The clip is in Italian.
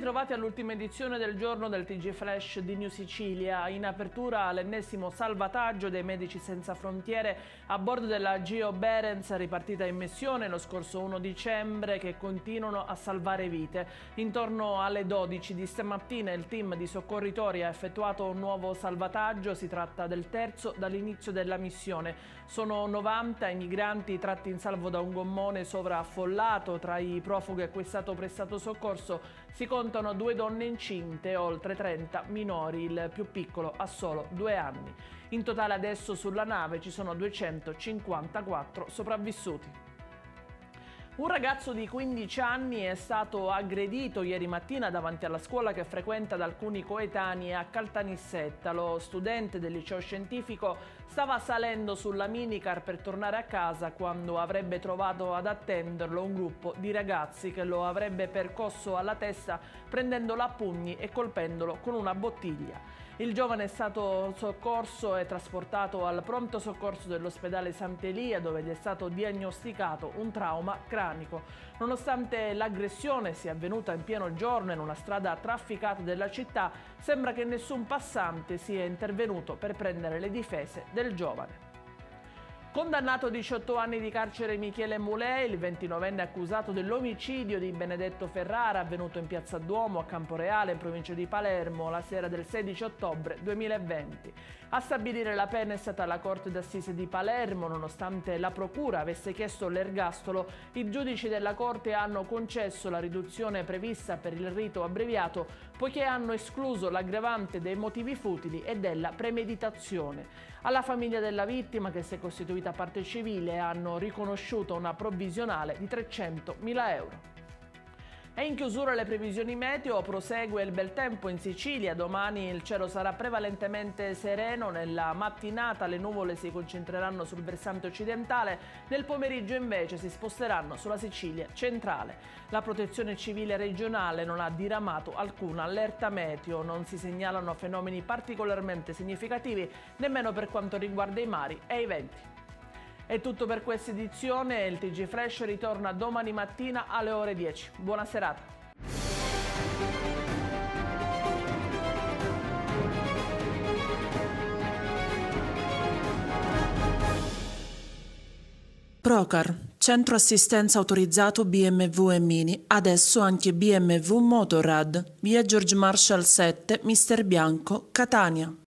ritrovati all'ultima edizione del giorno del TG Flash di New Sicilia. In apertura l'ennesimo salvataggio dei Medici Senza Frontiere a bordo della Geo Berens ripartita in missione lo scorso 1 dicembre che continuano a salvare vite. Intorno alle 12 di stamattina il team di soccorritori ha effettuato un nuovo salvataggio, si tratta del terzo dall'inizio della missione. Sono 90 i migranti tratti in salvo da un gommone sovraffollato. Tra i profughi a cui è stato prestato soccorso si contano 2 donne incinte, oltre 30 minori, il più piccolo ha solo 2 anni. In totale adesso sulla nave ci sono 254 sopravvissuti. Un ragazzo di 15 anni è stato aggredito ieri mattina davanti alla scuola che frequenta da alcuni coetanei a Caltanissetta. Lo studente del liceo scientifico stava salendo sulla minicar per tornare a casa quando avrebbe trovato ad attenderlo un gruppo di ragazzi che lo avrebbe percosso alla testa prendendolo a pugni e colpendolo con una bottiglia. Il giovane è stato soccorso e trasportato al pronto soccorso dell'ospedale Sant'Elia dove gli è stato diagnosticato un trauma cranico. Nonostante l'aggressione sia avvenuta in pieno giorno in una strada trafficata della città, sembra che nessun passante sia intervenuto per prendere le difese del giovane. Condannato a 18 anni di carcere Michele Mulè, il 29enne accusato dell'omicidio di Benedetto Ferrara avvenuto in Piazza Duomo a Camporeale, in provincia di Palermo, la sera del 16 ottobre 2020. A stabilire la pena è stata la Corte d'Assise di Palermo. Nonostante la Procura avesse chiesto l'ergastolo, i giudici della Corte hanno concesso la riduzione prevista per il rito abbreviato, poiché hanno escluso l'aggravante dei motivi futili e della premeditazione. Alla famiglia della vittima, che si è costituita parte civile, hanno riconosciuto una provvisionale di 300.000 euro. E in chiusura le previsioni meteo, prosegue il bel tempo in Sicilia. Domani il cielo sarà prevalentemente sereno, nella mattinata le nuvole si concentreranno sul versante occidentale, nel pomeriggio invece si sposteranno sulla Sicilia centrale. La protezione civile regionale non ha diramato alcuna allerta meteo, non si segnalano fenomeni particolarmente significativi nemmeno per quanto riguarda i mari e i venti. È tutto per questa edizione, il TG Flash ritorna domani mattina alle ore 10. Buona serata. Procar, centro assistenza autorizzato BMW e Mini, adesso anche BMW Motorrad, via George Marshall 7, Mister Bianco, Catania.